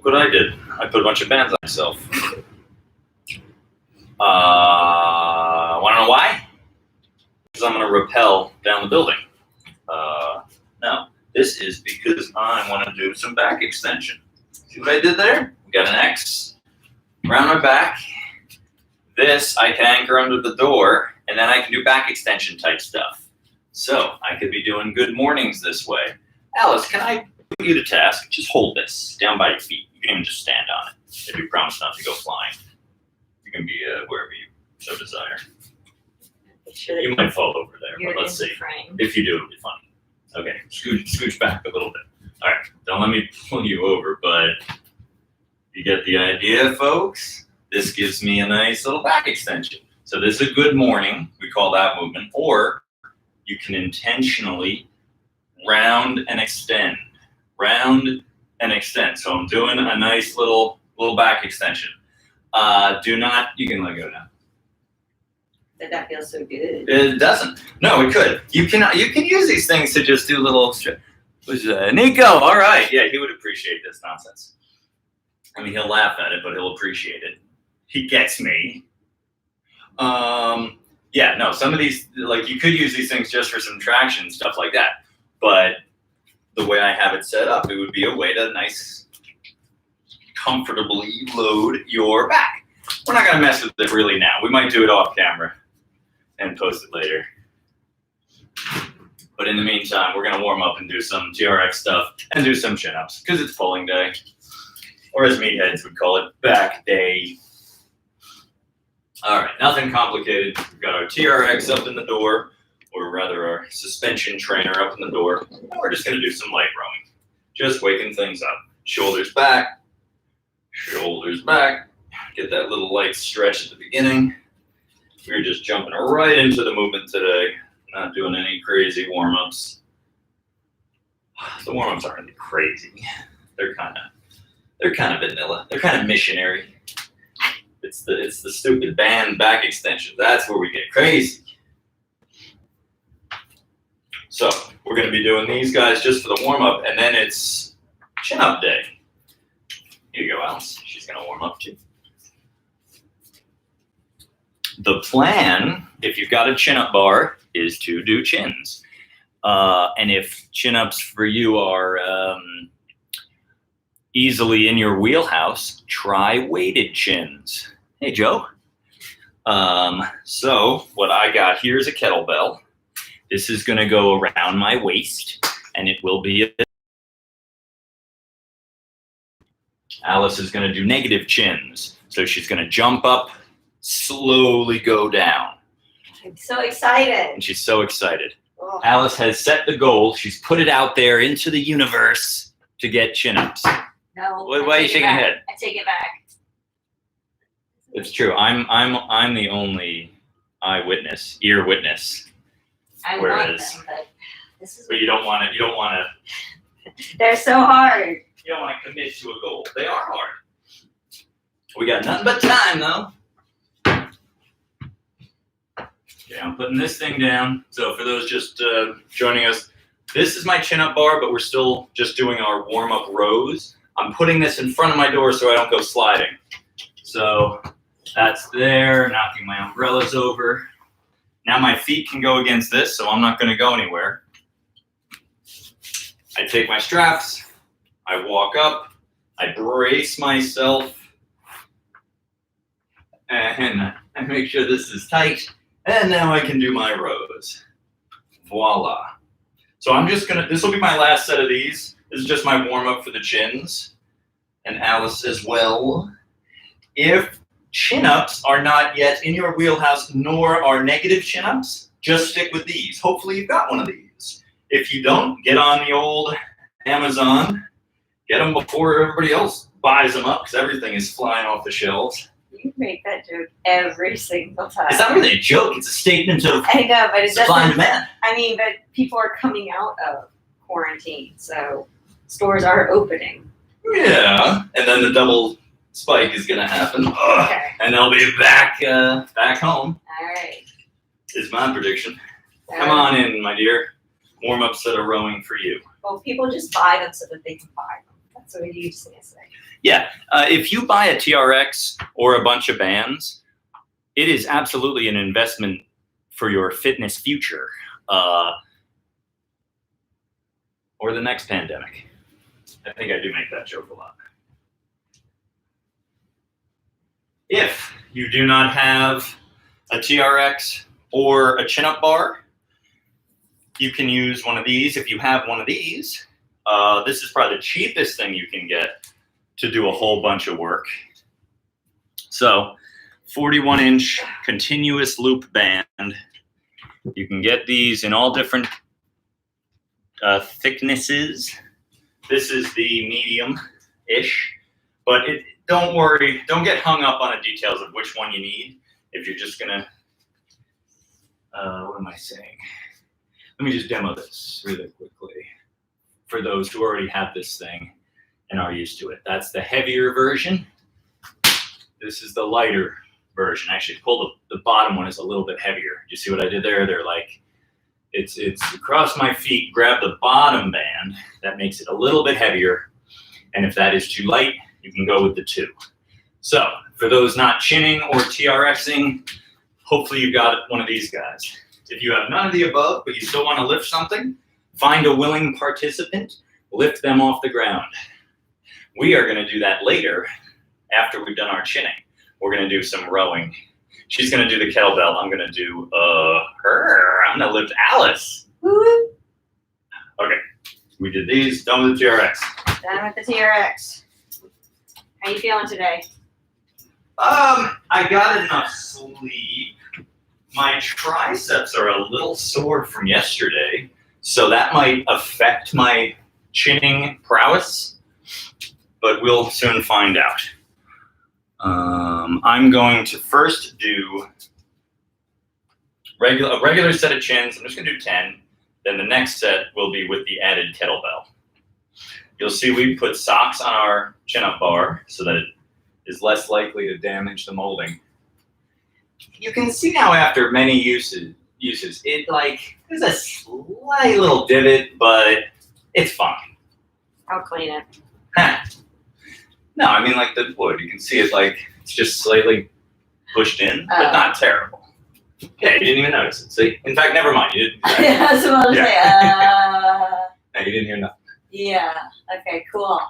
what I did. I put a bunch of bands on myself. Want to know why? Because I'm going to rappel down the building. No, this is because I want to do some back extension. See what I did there? We got an X around my back. This I can anchor under the door, and then I can do back extension type stuff. So I could be doing good mornings this way. Alice, can I put you to task? Just hold this down by your feet. You can even just stand on it if you promise not to go flying. You can be wherever you so desire. You might fall over there, but let's see. If you do, it'll be funny. Okay, scooch back a little bit. All right, don't let me pull you over, but you get the idea, folks? This gives me a nice little back extension. So this is a good morning. We call that movement. Or you can intentionally round and extend. Round and extend. So I'm doing a nice little back extension. Do not, you can let go now. Did that feel so good? It doesn't. No, it could. You can use these things to just do little. Nico, all right. Yeah, he would appreciate this nonsense. I mean, he'll laugh at it, but he'll appreciate it. He gets me. Yeah, no, some of these, like, you could use these things just for some traction, stuff like that. But the way I have it set up, it would be a way to comfortably load your back. We're not going to mess with it really now. We might do it off camera and post it later. But in the meantime, we're going to warm up and do some TRX stuff and do some chin-ups because it's pulling day. Or as meatheads would call it, back day. All right, nothing complicated. We've got our TRX up in the door, or rather our suspension trainer up in the door. And we're just going to do some light rowing. Just waking things up. Shoulders back. Shoulders back. Get that little light stretch at the beginning. We're just jumping right into the movement today. Not doing any crazy warm-ups. The warm-ups aren't really crazy. They're kind of vanilla. They're kind of missionary. It's the stupid band back extension. That's where we get crazy. So we're going to be doing these guys just for the warm-up, and then it's chin-up day. Here you go, Alice. She's going to warm up too. The plan, if you've got a chin-up bar, is to do chins. And if chin-ups for you are easily in your wheelhouse, try weighted chins. Hey, Joe. So what I got here is a kettlebell. This is going to go around my waist, and it will be Alice is going to do negative chins. So she's going to jump up, slowly go down. I'm so excited. And she's so excited. Oh. Alice has set the goal. She's put it out there into the universe to get chin-ups. No. Why are you shaking your head? I take it back. It's true. I'm the only ear witness. I want them, but this is. But you don't want to. You don't want to. They're so hard. You don't want to commit to a goal. They are hard. We got nothing but time, though. Okay, I'm putting this thing down. So for those just joining us, this is my chin-up bar, but we're still just doing our warm-up rows. I'm putting this in front of my door so I don't go sliding. So that's there, knocking my umbrellas over. Now my feet can go against this, so I'm not going to go anywhere. I take my straps, I walk up, I brace myself, and I make sure this is tight. And now I can do my rows. Voila. So I'm just gonna, this will be my last set of these. This is just my warm up for the chins. And Alice as well. If chin-ups are not yet in your wheelhouse, nor are negative chin-ups, just stick with these. Hopefully you've got one of these. If you don't, get on the old Amazon. Get them before everybody else buys them up, because everything is flying off the shelves. You make that joke every single time. It's not really a joke. It's a statement of I know, but it supply and demand. I mean, but people are coming out of quarantine, so stores are opening. Yeah, and then the double spike is going to happen. Okay. And they'll be back home. All right. Is my prediction. Come on in, my dear. Warm-up set of rowing for you. Well, people just buy them so that they can buy them. So what are you just gonna say? Yeah, if you buy a TRX or a bunch of bands, it is absolutely an investment for your fitness future, or the next pandemic. I think I do make that joke a lot. If you do not have a TRX or a chin-up bar, you can use one of these. If you have one of these, this is probably the cheapest thing you can get to do a whole bunch of work. So 41-inch continuous loop band. You can get these in all different thicknesses. This is the medium-ish, but don't worry, don't get hung up on the details of which one you need. If you're just gonna, what am I saying? Let me just demo this really quickly for those who already have this thing and are used to it. That's the heavier version. This is the lighter version. Actually, the bottom one is a little bit heavier. You see what I did there? They're like, it's across my feet, grab the bottom band. That makes it a little bit heavier. And if that is too light, you can go with the 2. So for those not chinning or TRXing, hopefully you've got one of these guys. If you have none of the above, but you still want to lift something, find a willing participant, lift them off the ground. We are going to do that later after we've done our chinning. We're going to do some rowing. She's going to do the kettlebell. I'm going to do her. I'm going to lift Alice. Woo! Okay, we did these. Done with the TRX. Done with the TRX. How you feeling today? I got enough sleep. My triceps are a little sore from yesterday, so that might affect my chinning prowess, but we'll soon find out. I'm going to first do a regular set of chins. I'm just going to do 10. Then the next set will be with the added kettlebell. You'll see we put socks on our chin-up bar so that it is less likely to damage the molding. You can see now after many uses, it there's a slight little divot, but it's fine. I'll clean it. No, I mean like the wood. You can see it it's just slightly pushed in, but not terrible. Yeah, you didn't even notice it. See? In fact, never mind. You didn't. Yeah, that's what I was saying. No, you didn't hear nothing. Yeah. Okay, cool.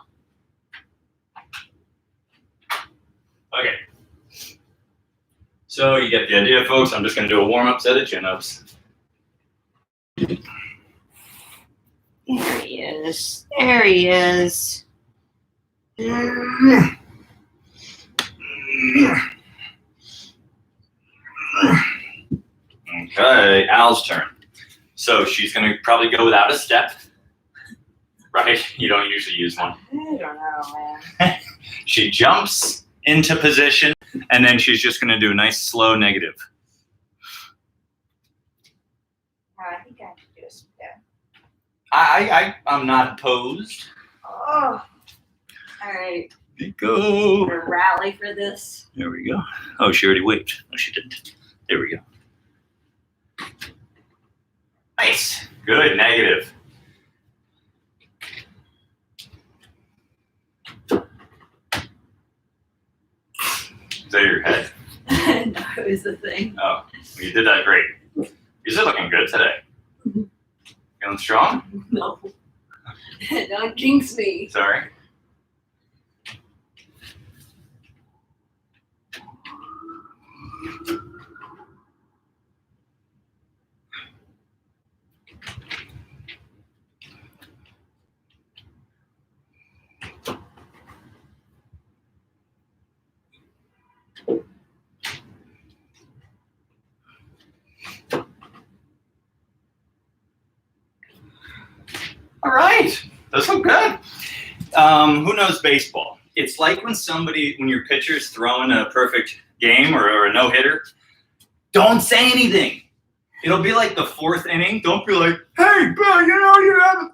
Okay. So you get the idea, folks. I'm just going to do a warm-up set of chin-ups. There he is. There he is. Okay, Al's turn. So she's going to probably go without a step, right? You don't usually use one. I don't know, man. She jumps into position, and then she's just going to do a nice slow negative. I think I can do a step. I'm not opposed. Oh. All right. There you go. I'm gonna rally for this. There we go. Oh, she already waved. No, she didn't. There we go. Nice. Good. Negative. Is that your head? No, it was the thing. Oh, you did that great. You're looking good today. Feeling strong? No. Don't jinx me. Sorry. All right, those look good. Who knows baseball? It's like when your pitcher's throwing a perfect game or a no-hitter, don't say anything. It'll be like the 4th inning. Don't be like, hey, Bill, you haven't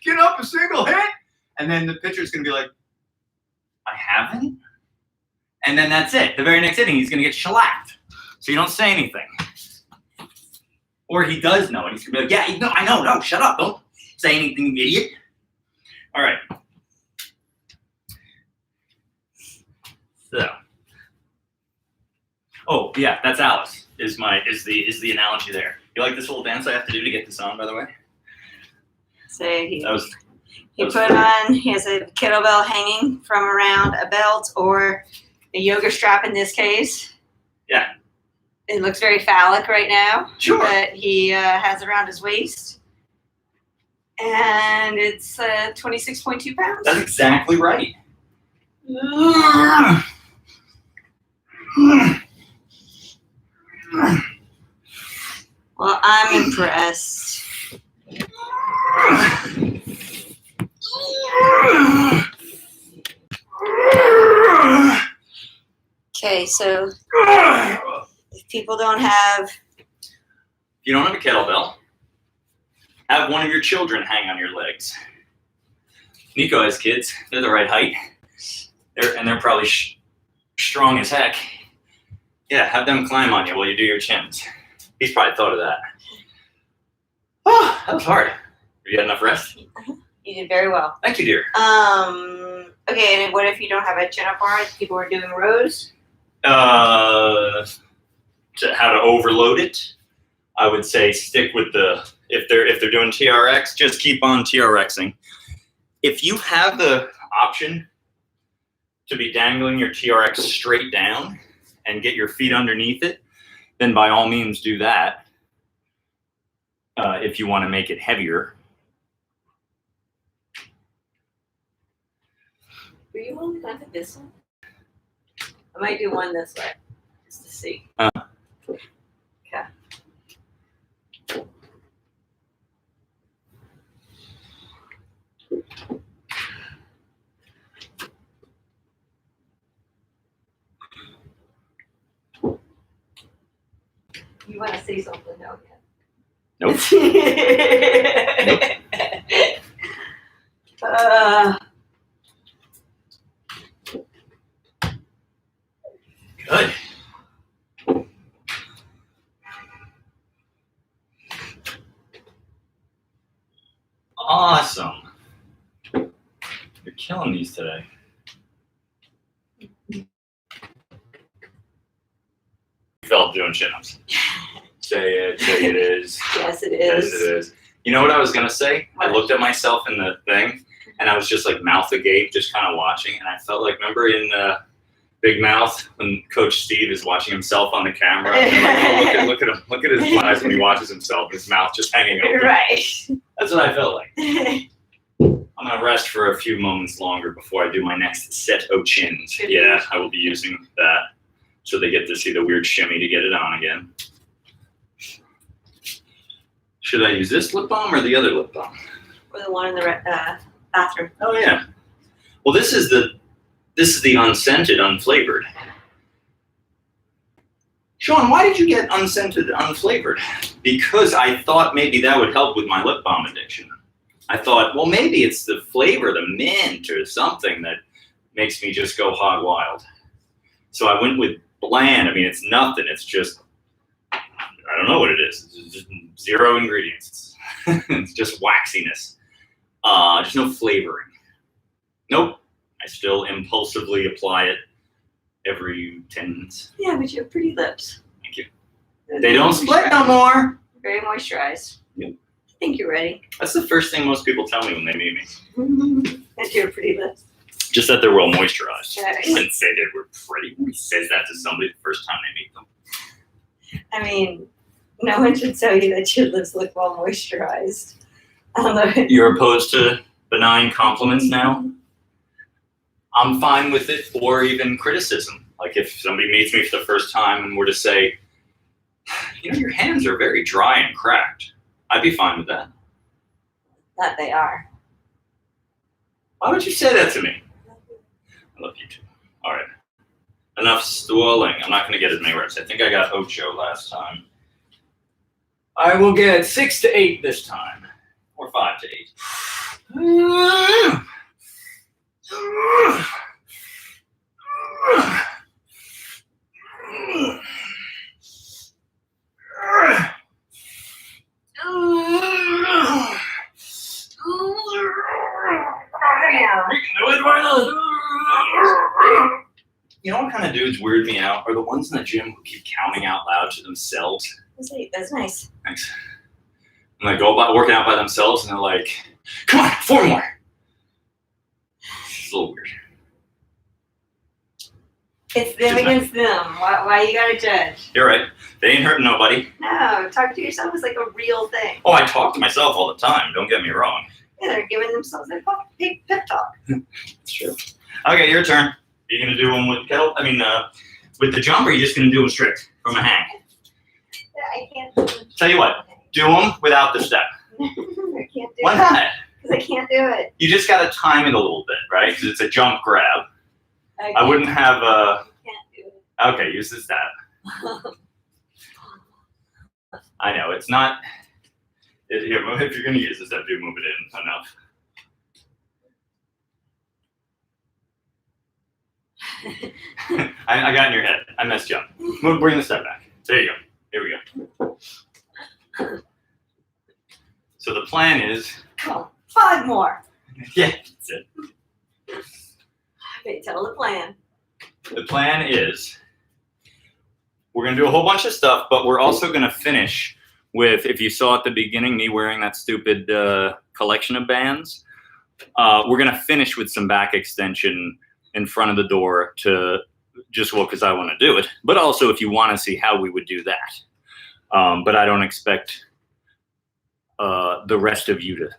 get up a single hit. And then the pitcher's going to be like, I haven't? And then that's it. The very next inning, he's going to get shellacked. So you don't say anything. Or he does know, and he's going to be like, yeah, no, I know, no, shut up. Don't say anything, you idiot. All right, So. Oh yeah, that's Alice. Is the analogy there? You like this little dance I have to do to get this on, by the way? So he has a kettlebell hanging from around a belt or a yoga strap in this case. Yeah. It looks very phallic right now. Sure. But he has around his waist. And it's 26.2 pounds. That's exactly right. Well, I'm impressed. Okay, so if people don't have... If you don't have a kettlebell, have one of your children hang on your legs. Nico has kids. They're the right height. They're probably strong as heck. Yeah, have them climb on you while you do your chins. He's probably thought of that. Oh, that was hard. Have you had enough rest? You did very well. Thank you, dear. Okay, and what if you don't have a chin-up bar? People are doing rows? How to overload it? I would say stick with if they're doing TRX, just keep on TRXing. If you have the option to be dangling your TRX straight down and get your feet underneath it, then by all means do that. If you want to make it heavier. Were you only going to this one? I might do one this way, just to see. Okay. You want to say something? No, Nope. Good. Awesome. You're killing these today. You felt doing chin-ups. Say it is. Yes, it Yes, is. it is. You know what I was gonna say? I What? looked at myself in the thing, and I was just like mouth agape, just kind of watching, and I felt like, remember in Big Mouth when Coach Steve is watching himself on the camera? And like, oh, look at him, look at his eyes when he watches himself, his mouth just hanging open. Right. That's what I felt like. I'm gonna rest for a few moments longer before I do my next set of chins. Yeah, I will be using that so they get to see the weird shimmy to get it on again. Should I use this lip balm or the other lip balm? Or the one in the bathroom. Oh yeah. Well, this is the unscented, unflavored. Sean, why did you get unscented, unflavored? Because I thought maybe that would help with my lip balm addiction. I thought, well, maybe it's the flavor, the mint or something that makes me just go hog wild. So I went with bland. I mean, it's nothing. It's just, I don't know what it is. It's just 0 ingredients. It's just waxiness. Just no flavoring. Nope. I still impulsively apply it every 10 minutes. Yeah, but you have pretty lips. Thank you. They don't split no more. Very moisturized. Yep. I think you're ready. That's the first thing most people tell me when they meet me. That you have pretty lips. Just that they're well moisturized. Yeah. I wouldn't say they were pretty. Who says that to somebody the first time they meet them? I mean, no one should tell you that your lips look well moisturized. I don't know. You're opposed to benign compliments now? I'm fine with it, or even criticism. Like if somebody meets me for the first time and were to say, you know, your hands are very dry and cracked, I'd be fine with that. That they are. Why would you say that to me? I love you too. All right. Enough stooling. I'm not going to get as many reps. I think I got Ocho last time. I will get 6 to 8 this time. Or 5 to 8. You can do it, why not? You know what kind of dudes weird me out are the ones in the gym who keep counting out loud to themselves. That's nice. Thanks. And they go about working out by themselves and they're like, come on, 4 more. It's a little weird. It's them against them. Why you gotta judge? You're right. They ain't hurting nobody. No, talk to yourself is like a real thing. Oh, I talk to myself all the time. Don't get me wrong. Yeah, they're giving themselves a big pep talk. It's true. Okay, your turn. Are you gonna do them with kettle? With the jump, or are you just gonna do them strict from a hang? I can't. Tell you what, do them without the step. I can't do Why it. not? Because I can't do it. You just gotta time it a little bit, right? Because it's a jump grab. I wouldn't have I can't do it. Okay, use the step. I know it's not. If you're gonna use the step, do move it in enough. I got in your head. I messed you up. Bring the step back. There you go. Here we go. So the plan is. Oh, 5 more. Yeah, that's it. Okay, tell the plan. The plan is we're going to do a whole bunch of stuff, but we're also going to finish with, if you saw at the beginning, me wearing that stupid collection of bands, we're going to finish with some back extension in front of the door to just, well, because I want to do it, but also if you want to see how we would do that. But I don't expect the rest of you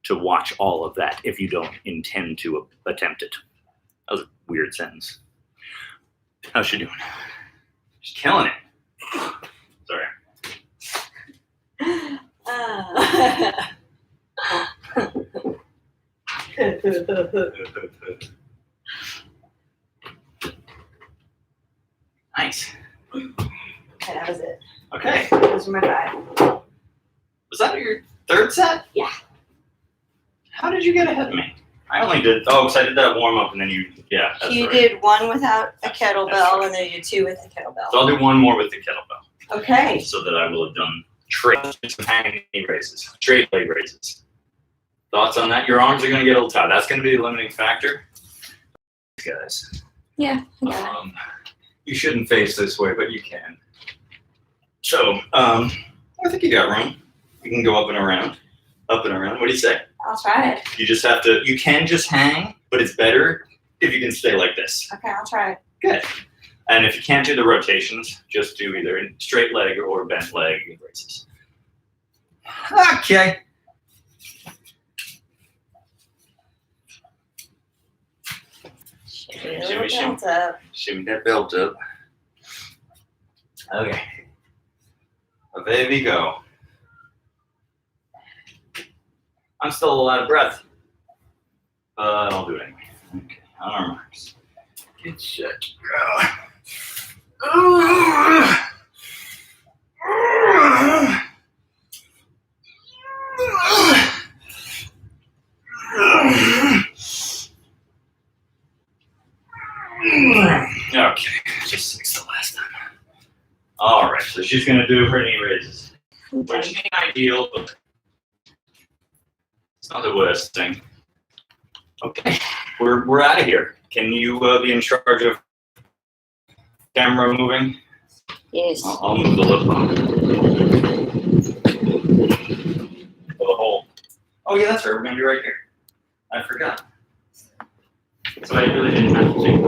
to watch all of that if you don't intend to attempt it. That was a weird sentence. How's she doing? She's killing it. Sorry. Nice. Okay, that was it. Okay. Those are my 5. Was that your 3rd set? Yeah. How did you get ahead of me? I only did, because I did that warm up and then yeah, that's You right. did 1 without a kettlebell, right. and then you did 2 with a kettlebell. So I'll do 1 more with the kettlebell. Okay. So that I will have done some hanging knee raises, straight leg raises. Thoughts on that? Your arms are going to get a little tight. That's going to be the limiting factor. Guys. Yeah. I got it. You shouldn't face this way, but you can. So, I think you got room. You can go up and around. Up and around. What do you say? I'll try it. You just have to, you can just hang, but it's better if you can stay like this. Okay, I'll try it. Good. And if you can't do the rotations, just do either straight leg or bent leg raises. Okay. Shimmy, Shimmy, shimmy. belt up. Shimmy that belt up. Okay. Away we go. I'm still a lot of breath. But I'll do it anyway. Okay, on our marks. Get set. Okay, just 6 the last time. All right, so she's gonna do her knee raises, which ain't ideal, but it's not the worst thing. Okay, we're out of here. Can you be in charge of camera moving? Yes. I'll move the lip bump. For the hole. Oh yeah, that's right. We're gonna be right here. I forgot. So I really didn't have to take.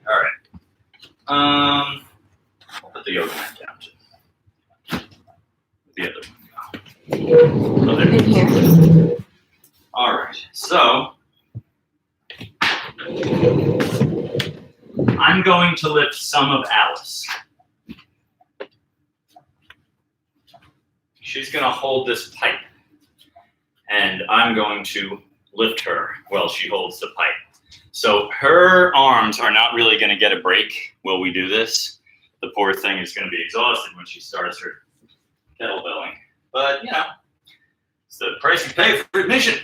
All right. I'll put the yoga mat down too. The other one. Oh, there it In is. here. All right. So I'm going to lift some of Alice. She's going to hold this pipe, and I'm going to lift her while she holds the pipe. So her arms are not really going to get a break while we do this. The poor thing is going to be exhausted when she starts her kettlebelling. But, you know, it's the price you pay for admission.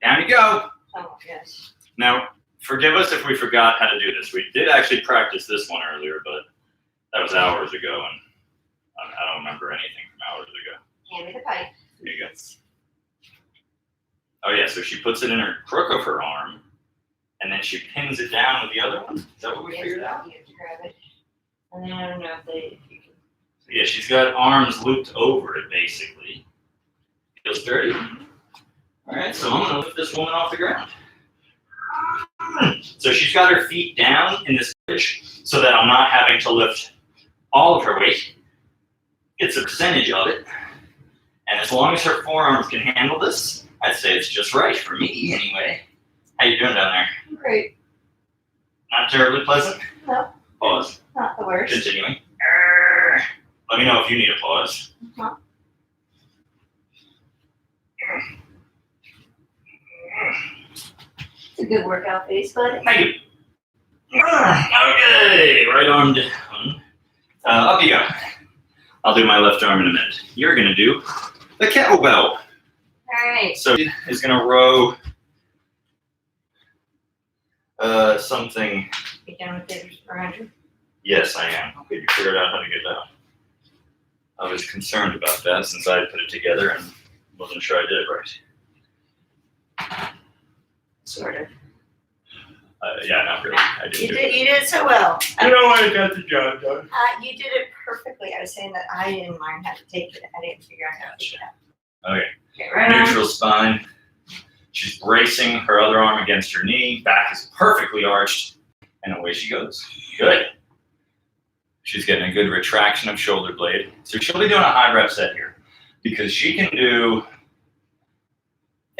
Down you go. Oh my gosh. Now, forgive us if we forgot how to do this. We did actually practice this one earlier, but that was hours ago, and I don't remember anything from hours ago. Hand me the pipe. Here you go. Oh yeah, so she puts it in her crook of her arm, and then she pins it down with the other one. Is that what we figured out? You have to grab it. And then I don't know if you can. So yeah, she's got arms looped over it basically. Feels dirty. All right, so I'm gonna lift this woman off the ground. So she's got her feet down in this fish so that I'm not having to lift all of her weight. It's a percentage of it. And as long as her forearms can handle this, I'd say it's just right for me anyway. How you doing down there? Great. Not terribly pleasant? No. Pause. Not the worst. Continuing. Let me know if you need a pause. Uh-huh. It's a good workout face, bud. Thank you. Okay, right arm down. Up you go. I'll do my left arm in a minute. You're gonna do the kettlebell. All right. So is gonna row something. Get down with it around you. Yes, I am. Okay, you figured out how to get that. I was concerned about that since I had put it together and wasn't sure I did it right. Sort of. Yeah, not really. I didn't do it. You did so well. You know I got the job done. You did it perfectly. I was saying that I didn't mind how to take it. I didn't figure out how to take it out. Okay. Okay, right on. Neutral spine. She's bracing her other arm against her knee. Back is perfectly arched. And away she goes. Good. She's getting a good retraction of shoulder blade. So she'll be doing a high rep set here because she can do,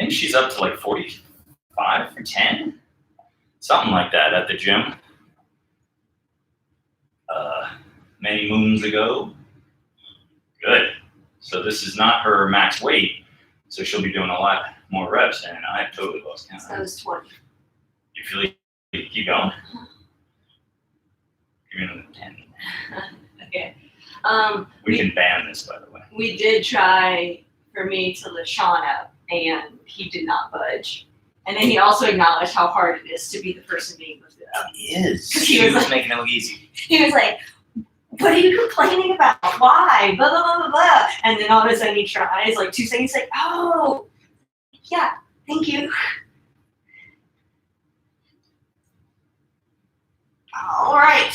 I think she's up to like 45 or 10. Something like that at the gym. Many moons ago. Good. So this is not her max weight. So she'll be doing a lot more reps, and I've totally lost count. So that was 20. You feel like you keep going? Give me another 10. Okay. We can ban this, by the way. We did try for me to lift Sean up, and he did not budge. And then he also acknowledged how hard it is to be the person being lifted up. He is. 'Cause he She was was like- making it look easy. He was like, "What are you complaining about? Why? Blah, blah, blah, blah, blah." And then all of a sudden he tries, like 2 seconds, like, "Oh, yeah, thank you." All right.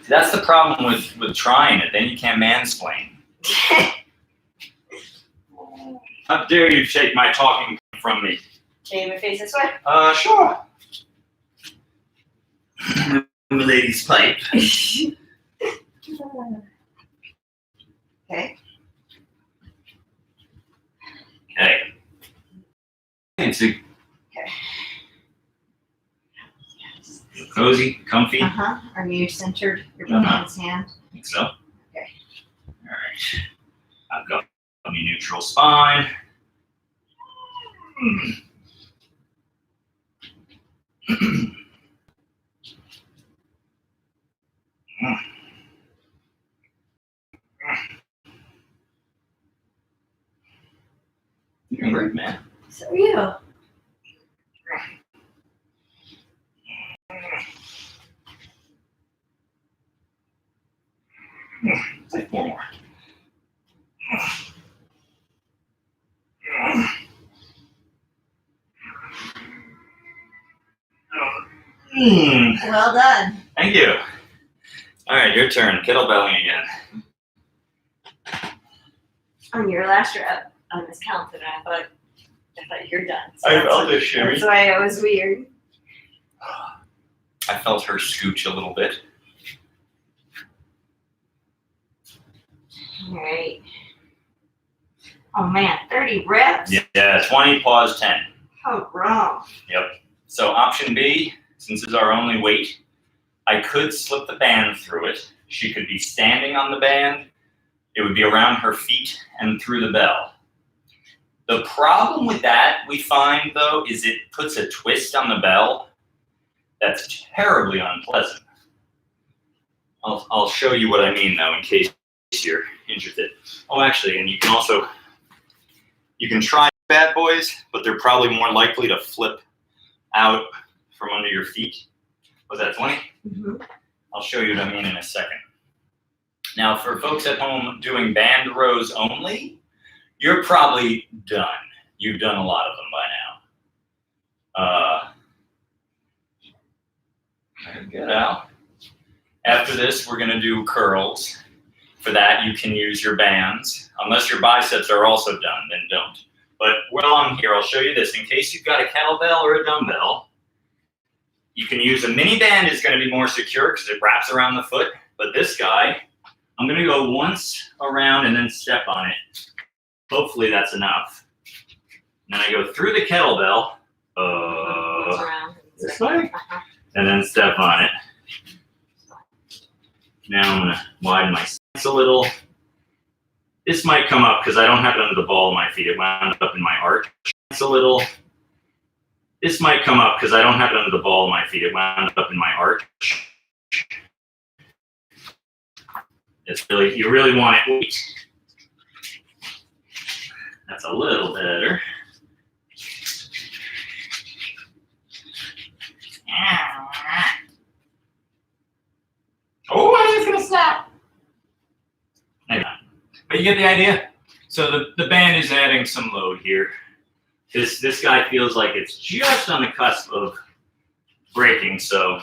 That's the problem with trying it. Then you can't mansplain. How dare you take my talking from me? Can you face this way? Sure. Lady's pipe. Okay. Okay. Fancy. Okay. Cozy, comfy. Uh-huh. Are you centered? Your both Uh-huh. hands hand? I think so. Okay. All right. I've got my neutral spine. You're doing great, man. So are you. Take 4 more. Well done. Thank you. All right, your turn. Kettlebelling again. On your last rep, I miscounted. I thought you're done. So I that's felt why- it, Sherry. That's why it was weird. I felt her scooch a little bit. All right. Oh man, 30 reps? Yeah, 20, pause 10. How wrong. Yep. So option B, since it's our only weight, I could slip the band through it. She could be standing on the band. It would be around her feet and through the bell. The problem with that, we find, though, is it puts a twist on the bell that's terribly unpleasant. I'll show you what I mean, though, in case you're interested. Oh, actually, and you can try bad boys, but they're probably more likely to flip out from under your feet. Was that 20? Mm-hmm. I'll show you what I mean in a second. Now, for folks at home doing band rows only, you're probably done. You've done a lot of them by now. Good, Al. After this, we're gonna do curls. For that, you can use your bands. Unless your biceps are also done, then don't. But while I'm here, I'll show you this. In case you've got a kettlebell or a dumbbell, you can use a mini band. Is gonna be more secure because it wraps around the foot. But this guy, I'm gonna go once around and then step on it. Hopefully that's enough. And then I go through the kettlebell, this way, and then step on it. Now I'm gonna widen my stance a little. This might come up because I don't have it under the ball of my feet. It wound up in my arch. It's a little. This might come up because I don't have it under the ball of my feet. It wound up in my arch. It's really, you really want it. That's a little better. Oh, I was gonna snap. Maybe not. But you get the idea? So the band is adding some load here. This guy feels like it's just on the cusp of breaking, so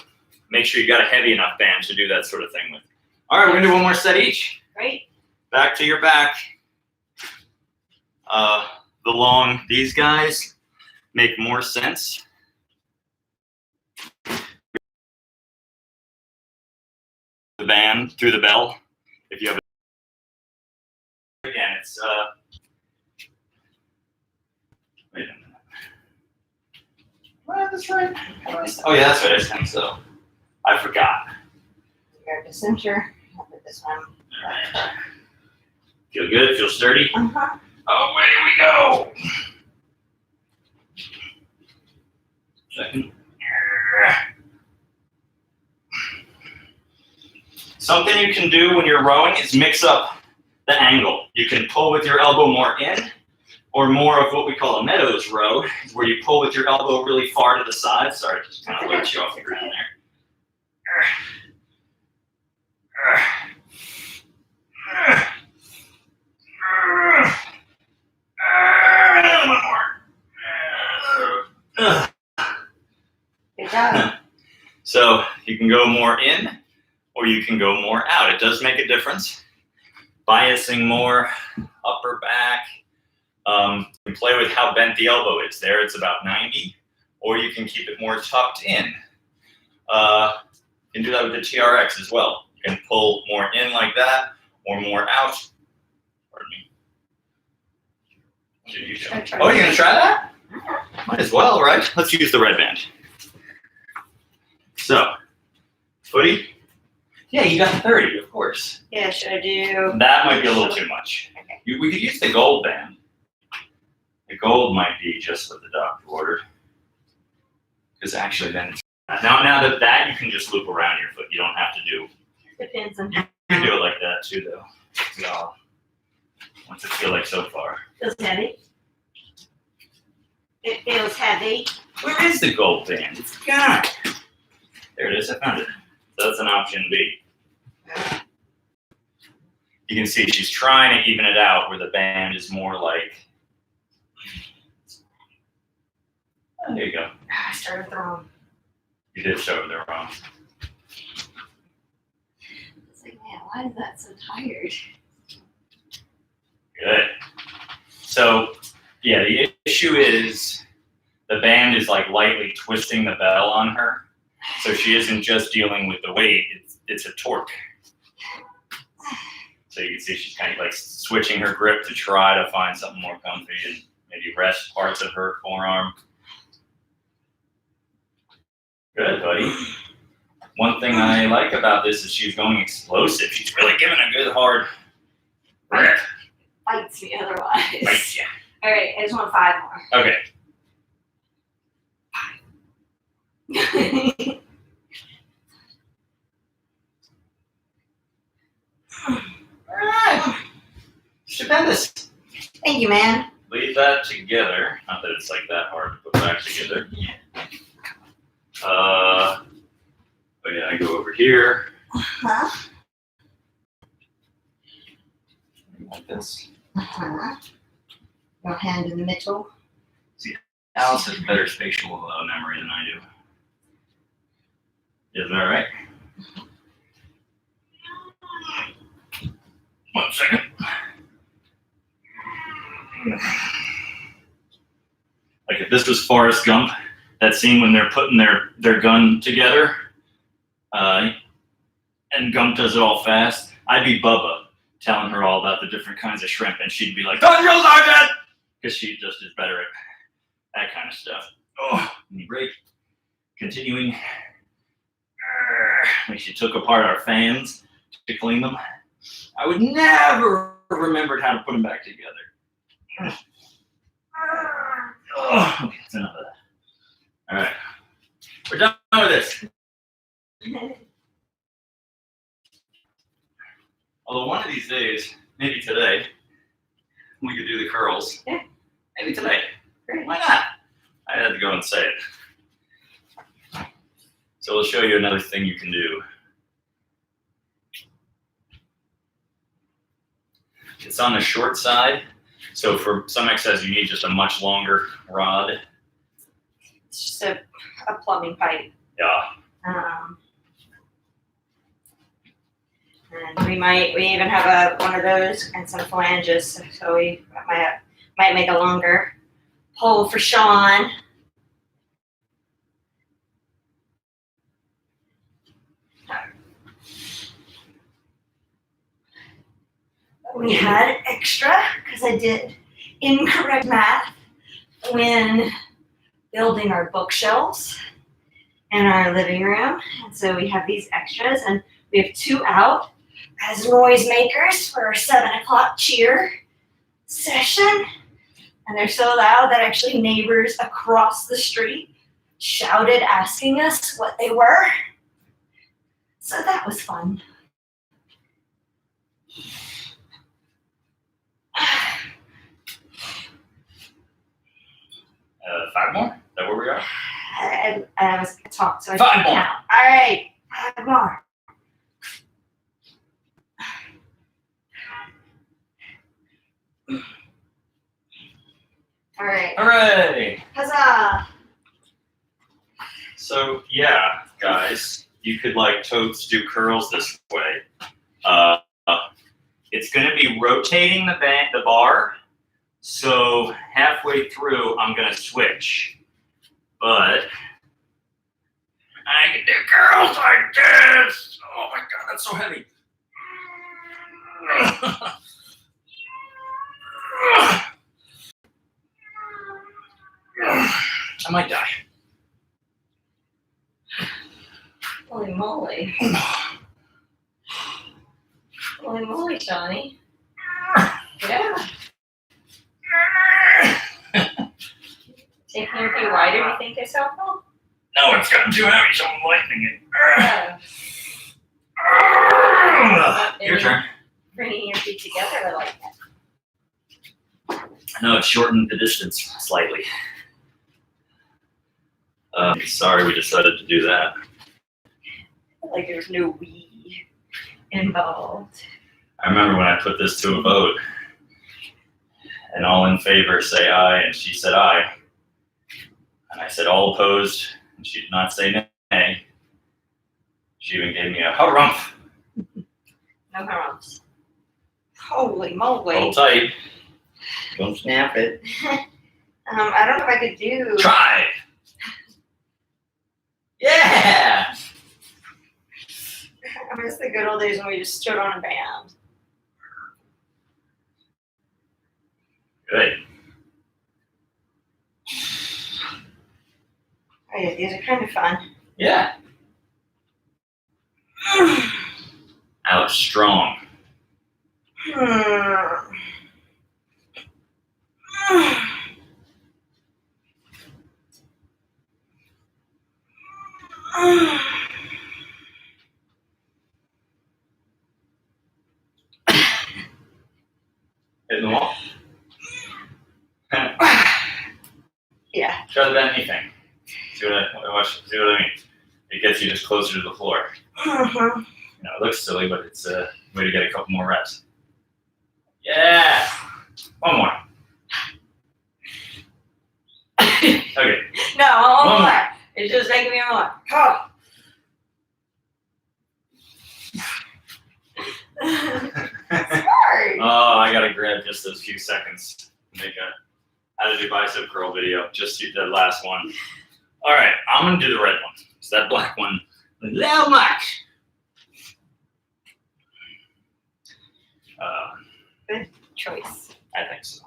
make sure you got a heavy enough band to do that sort of thing with. All right, we're gonna do one more set each. Great. Back to your back. These guys make more sense. The band through the bell. If you have again, it's wait a minute. Well, that's right. Oh yeah, that's right. I think so. I forgot. Grab the center. I'll put this one. All right. Feel good? Feel sturdy? Uh-huh. Away we go. Second. Something you can do when you're rowing is mix up the angle. You can pull with your elbow more in, or more of what we call a Meadows row, where you pull with your elbow really far to the side. Sorry, just kind of lifts you off the ground there. One more. Good job. So you can go more in, or you can go more out. It does make a difference. Biasing more upper back. You can play with how bent the elbow is. There it's about 90, or you can keep it more tucked in. You can do that with the TRX as well. You can pull more in like that, or more out. Pardon me. What did you do? Oh, you're gonna try that? Might as well, right? Let's use the red band. So, footy. Yeah, you got 30, of course. Yeah, should I do? That might be a little too much. Okay. We could use the gold band. The gold might be just what the doctor ordered. Because actually then it's now that you can just loop around your foot. You don't have to do. Depends on. You can do it like that too, though. So, what's it feel like so far? Feels heavy. It feels heavy. Where is the gold band? It's gone. There it is. I found it. So that's an option B. You can see she's trying to even it out where the band is more like. Oh, there you go. I started wrong. You did start there wrong. It's like, man, why is that so tired? Good. So, yeah, the issue is the band is like lightly twisting the bell on her. So she isn't just dealing with the weight, it's a torque. So you can see she's kind of like switching her grip to try to find something more comfy and maybe rest parts of her forearm. Good, buddy. One thing I like about this is she's going explosive. She's really giving a good hard rip. Bites me otherwise. Bites ya. All right, I just want 5 more. Okay. Alright. Stupendous. Thank you, man. Leave that together. Not that it's like that hard to put back together. Oh yeah, I go over here. Uh-huh. Like this. Uh-huh. Your hand in the middle. Alice has better spatial memory than I do. Is that right? 1 second. Like if this was Forrest Gump, that scene when they're putting their gun together, and Gump does it all fast, I'd be Bubba telling her all about the different kinds of shrimp, and she'd be like, "Don't drill sergeant!" Because she just is better at that kind of stuff. Oh, any break? Continuing. When she took apart our fans to clean them, I would never remembered how to put them back together. Oh, okay, that's enough of that. All right, we're done with this. Although one of these days, maybe today, we could do the curls. Yeah. Maybe today. Great. Why not? I had to go and say it. So we'll show you another thing you can do. It's on the short side, so for some exercise you need just a much longer rod. It's just a plumbing pipe. Yeah. And we even have one of those and some flanges, so we might make a longer pole for Sean. We had extra because I did incorrect math when building our bookshelves in our living room. And so we have these extras, and we have 2 out as noisemakers for our 7 o'clock cheer session. And they're so loud that actually neighbors across the street shouted asking us what they were. So that was fun. 5 more? Is that where we are? I was talked, so I 5 can't more. count. All right, 5 more. All right. Hooray! Huzzah! So yeah, guys, you could like totes do curls this way. It's going to be rotating the bar. So halfway through, I'm going to switch. But I can do curls like this. Oh my god, that's so heavy. I might die. Holy moly. Holy moly, Johnny. Yeah. Taking anything wider, you think is helpful? No, it's gotten too heavy, so I'm lightening it. Your turn. Bringing your feet together like that. No, it shortened the distance slightly. Sorry we decided to do that. Like there's no we involved. I remember when I put this to a vote, and all in favor say aye, and she said aye. And I said all opposed, and she did not say nay. She even gave me a harumph. No harms. Holy moly. Hold tight. Don't snap it. I don't know if I could do. Try. Yeah. I miss the good old days when we just stood on a band. Good. Oh yeah, these are kind of fun. Yeah. Out strong. Hitting the wall. Yeah. Try the bend knee thing. See what I mean? It gets you just closer to the floor. Mm-hmm. You know, it looks silly, but it's a way to get a couple more reps. Yeah. One more. Okay. No, I want One more. It's just making me more. Come on. Sorry. Oh, I gotta grab just those few seconds to make a how to do bicep curl video. Just the last one. All right, I'm gonna do the red one. So that black one, a little much. Good choice. I think so.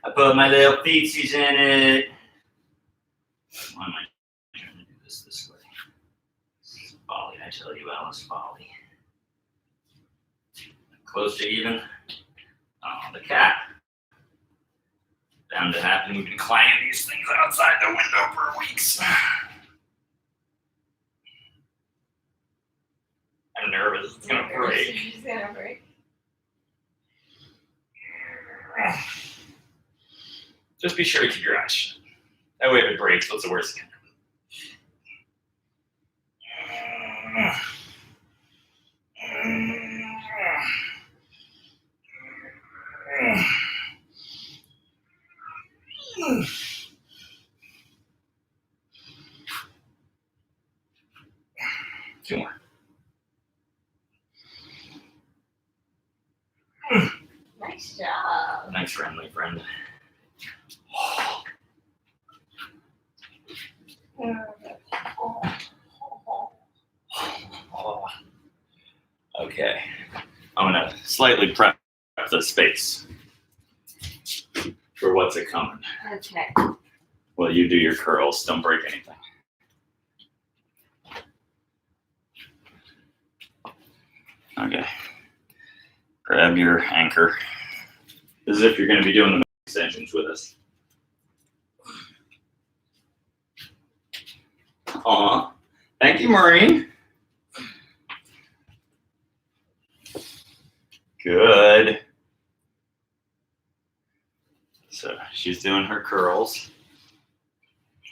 I put my little feetsies in it. Why am I trying to do this way? This is folly, I tell you, Alice, folly. Close to even. Oh, the cat. Bound to happen. We've been clanging these things outside the window for weeks. I'm nervous. It's gonna break. It's gonna break. Just be sure to keep your eyes shut. That way, if it breaks, what's the worst that can happen? Two more. Nice job. Nice friendly friend. Okay. I'm gonna slightly prep the space for what's a coming. Okay. Well, you do your curls. Don't break anything. Okay. Grab your anchor. As if you're going to be doing the extensions with us. Aw. Thank you, Maureen. Good. So she's doing her curls.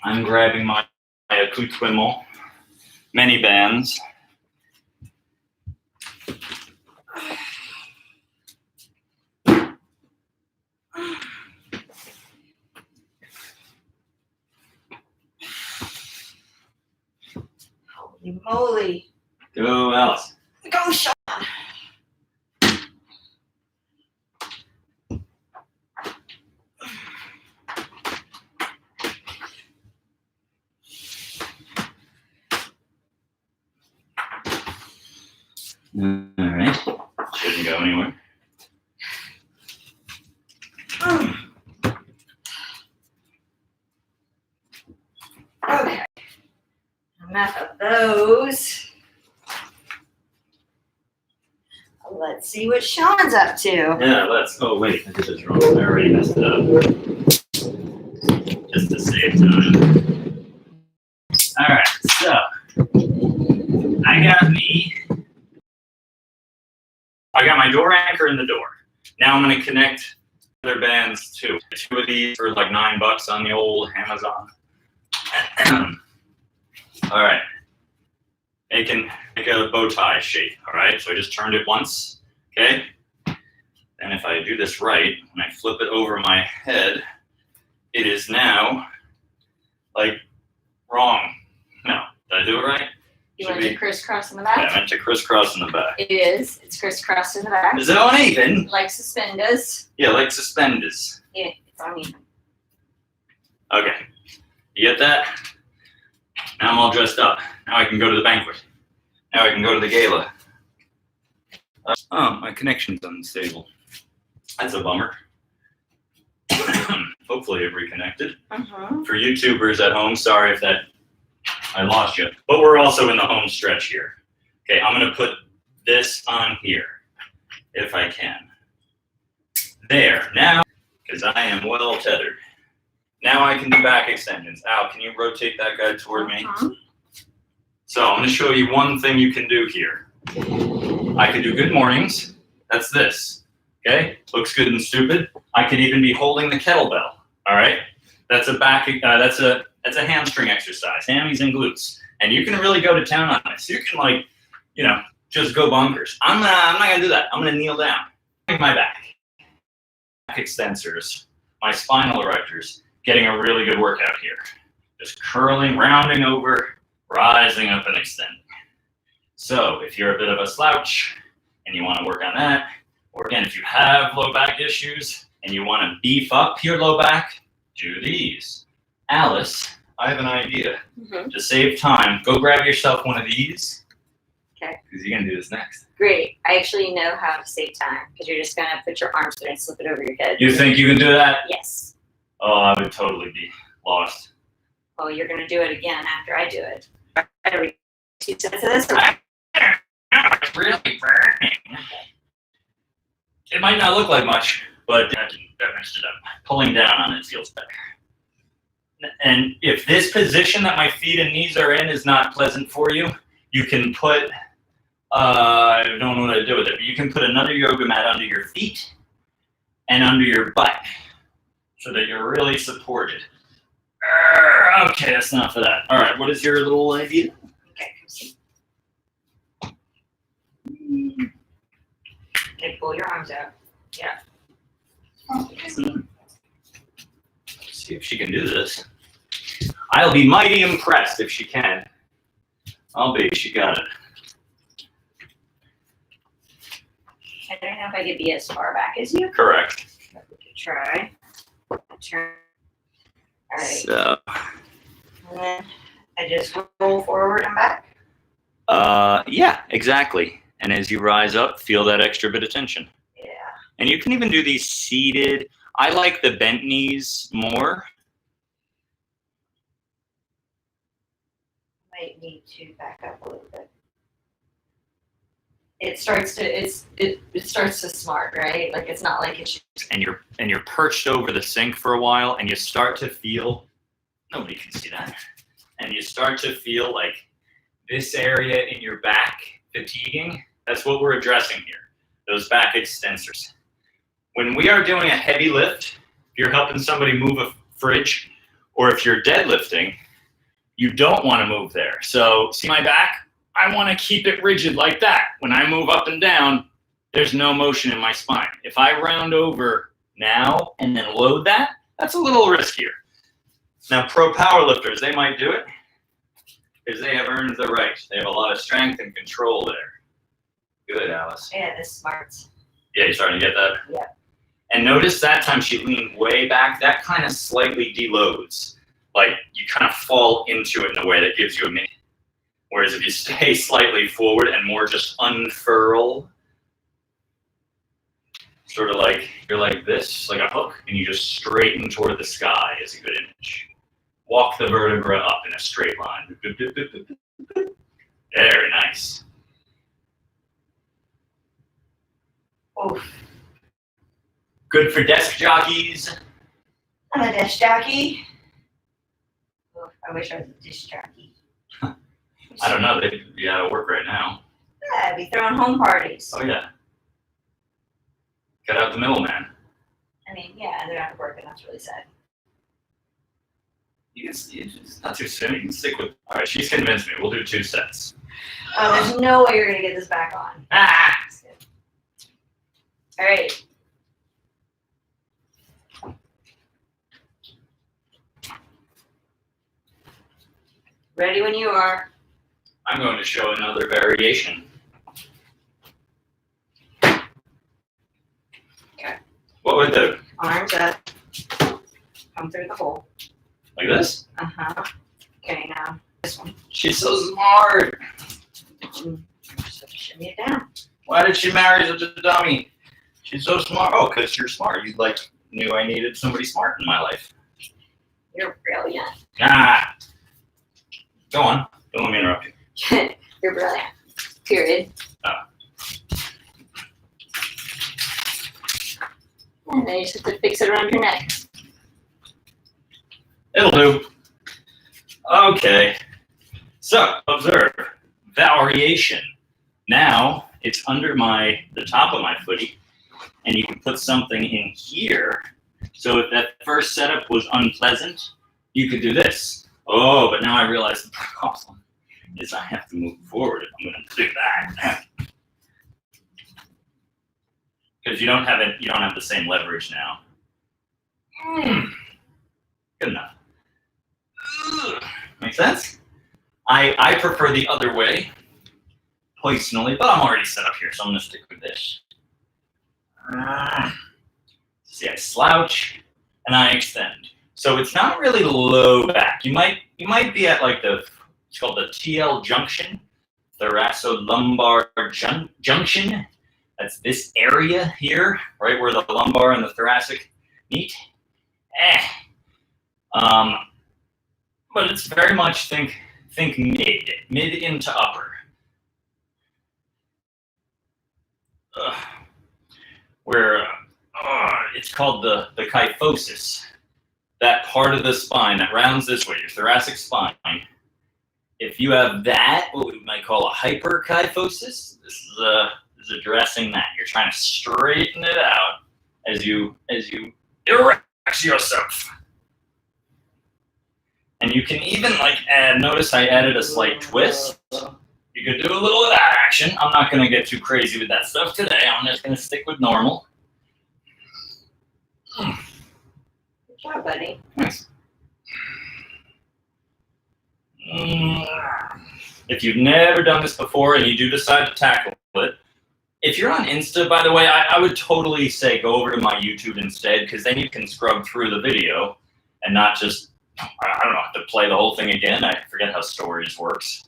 I'm grabbing my accoutrement, many bands. Holy moly. Go, Alice. Go, Sean. All right. Shouldn't go anywhere. Okay. Enough of those. Let's see what Sean's up to. Yeah, let's. Oh, wait. I did this wrong. I already messed it up. Just to save time. All right. So, I got my door anchor in the door. Now I'm going to connect other bands too. Two of these for like $9 on the old Amazon. All right. Make a bow tie shape. All right. So I just turned it once. Okay. And if I do this right, when I flip it over my head, it is now like wrong. No, did I do it right? You Should want be- to crisscross in the Yeah, I back? meant to crisscross in the back. It is. It's crisscrossed in the back. Is it uneven? Like suspenders. Yeah, like suspenders. Yeah, it's uneven. Okay. You get that? Now I'm all dressed up. Now I can go to the banquet. Now I can go to the gala. Oh, my connection's unstable. That's a bummer. Hopefully it reconnected. Mm-hmm. For YouTubers at home, sorry if I lost you. But we're also in the home stretch here. Okay, I'm gonna put this on here, if I can. There, now, because I am well tethered. Now I can do back extensions. Al, can you rotate that guy toward me? So I'm gonna show you one thing you can do here. I can do good mornings. That's this, okay? Looks good and stupid. I could even be holding the kettlebell, all right? That's a hamstring exercise, hammies and glutes. And you can really go to town on this. You can just go bonkers. I'm not gonna do that. I'm gonna kneel down. My back. extensors, my spinal erectors, getting a really good workout here. Just curling, rounding over, rising up and extending. So if you're a bit of a slouch and you want to work on that, or again, if you have low back issues and you want to beef up your low back, do these. Alice, I have an idea. To save time, go grab yourself one of these. Okay. Because you're going to do this next. Great. I actually know how to save time because you're just going to put your arms there and slip it over your head. You think you can do that? Yes. Oh, I would totally be lost. Well, you're going to do it again after I do it. Every 2 seconds of this. It's really burning. It might not look like much, but that messed it up. Pulling down on it feels better. And if this position that my feet and knees are in is not pleasant for you, you can put, I don't know what to do with it, but you can put another yoga mat under your feet and under your butt so that you're really supported. Okay, that's enough of that. All right, what is your little idea? Okay, come see. Okay, pull your arms out. Yeah. See if she can do this. I'll be mighty impressed if she can. I'll be. She got it. I don't know if I could be as far back as you. Correct. But we could try. Turn. All right. So, And then I just roll forward and back. yeah, exactly. And as you rise up, feel that extra bit of tension. Yeah. And you can even do these seated. I like the bent knees more. Might need to back up a little bit. It starts to it starts to smart, right? Like it's not like it's And you're perched over the sink for a while, and you start to feel, nobody can see that, and you start to feel like this area in your back fatiguing. That's what we're addressing here, those back extensors. When we are doing a heavy lift, if you're helping somebody move a fridge, or if you're deadlifting, you don't want to move there. So see my back? I want to keep it rigid like that. When I move up and down, there's no motion in my spine. If I round over now and then load that, that's a little riskier. Now, pro powerlifters, they might do it because they have earned the right. They have a lot of strength and control there. Good, Alice. yeah, this smarts. Yeah, you're starting to get that? Yeah. And notice that time she leaned way back, that kind of slightly deloads. Like you kind of fall into it in a way that gives you a minute. Whereas if you stay slightly forward and more just unfurl, sort of like you're like this, like a hook, and you just straighten toward the sky is a good image. Walk the vertebra up in a straight line. Very nice. Oof. Good for desk jockeys. I'm a desk jockey. Oof, I wish I was a disc jockey. I don't know, they'd be out of work right now. Yeah, I'd be throwing home parties. Oh yeah. Cut out the middleman. I mean, yeah, they're out of work, and that's really sad. It's not too soon. You can stick with. All right, she's convinced me. We'll do 2 sets. Oh, there's no way you're gonna get this back on. Ah! All right. Ready when you are. I'm going to show another variation. Okay. What would the Arms up. Come through the hole. like this? Uh-huh. Okay, now this one. She's so smart. Just shimmy it down. Why did she marry such a dummy? She's so smart. Oh, because you're smart. You like knew I needed somebody smart in my life. You're brilliant. Ah. Go on. Don't let me interrupt you. You're brilliant. Period. Oh. And then you just have to fix it around your neck. It'll do. Okay. So observe variation. Now it's under the top of my footy, and you can put something in here. So if that first setup was unpleasant, you could do this. Oh, but now I realize the problem is I have to move forward if I'm going to do that. because you don't have it. You don't have the same leverage now. Good enough. Make sense? I prefer the other way, personally, but I'm already set up here, so I'm gonna stick with this. See, I slouch and I extend. So it's not really low back. You might be at like it's called the TL junction, thoracolumbar junction. That's this area here, right where the lumbar and the thoracic meet. But it's very much think mid into upper. Where it's called the kyphosis. That part of the spine that rounds this way, your thoracic spine. If you have that, what we might call a hyperkyphosis, this is addressing that. You're trying to straighten it out as you erect yourself. And you can even notice I added a slight twist. You could do a little of that action. I'm not going to get too crazy with that stuff today. I'm just going to stick with normal. Good job, buddy. Nice. If you've never done this before and you do decide to tackle it, if you're on Insta, by the way, I would totally say go over to my YouTube instead, because then you can scrub through the video and not just, I don't know, have to play the whole thing again. I forget how Stories works.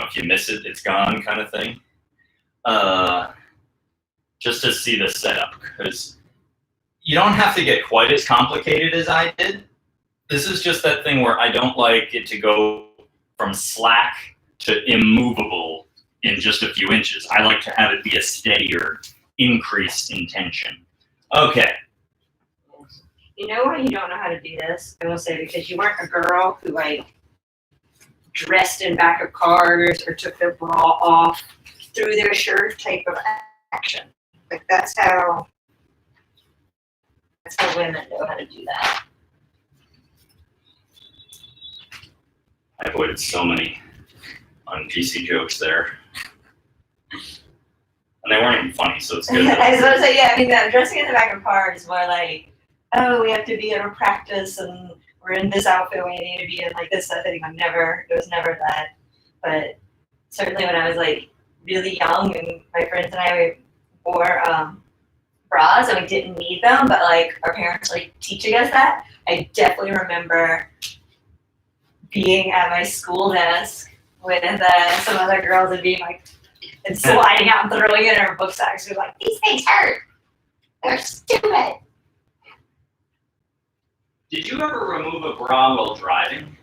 If you miss it, it's gone kind of thing. Just to see the setup, because you don't have to get quite as complicated as I did. This is just that thing where I don't like it to go from slack to immovable in just a few inches. I like to have it be a steadier increase in tension. Okay. You know why you don't know how to do this? I will say because you weren't a girl who dressed in back of cars or took their bra off through their shirt type of action. Like that's how women know how to do that. I avoided so many un-PC jokes there. And they weren't even funny, so it's good. I was about to say, yeah, I mean, dressing in the back of cars is more like, oh, we have to be in a practice and we're in this outfit, we need to be in like this stuff. I think it was never that. But certainly when I was like really young and my friends and I wore bras and we didn't need them, but like our parents like teaching us that, I definitely remember being at my school desk with some other girls and being like, and sliding out and throwing it in our book sacks. We were like, these things hurt. They're stupid. Did you ever remove a bra while driving?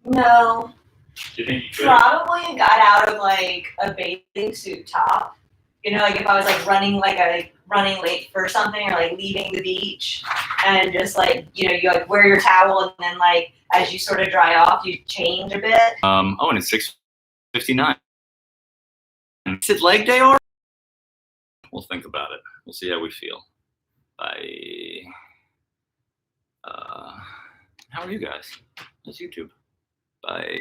No. Do you think you could? Probably got out of like a bathing suit top. Like if I was like running late for something or like leaving the beach and just like, you like wear your towel and then like as you sort of dry off, you change a bit. And it's 6:59. Is it leg day already? We'll think about it. We'll see how we feel. Bye. How are you guys? How's YouTube? Bye.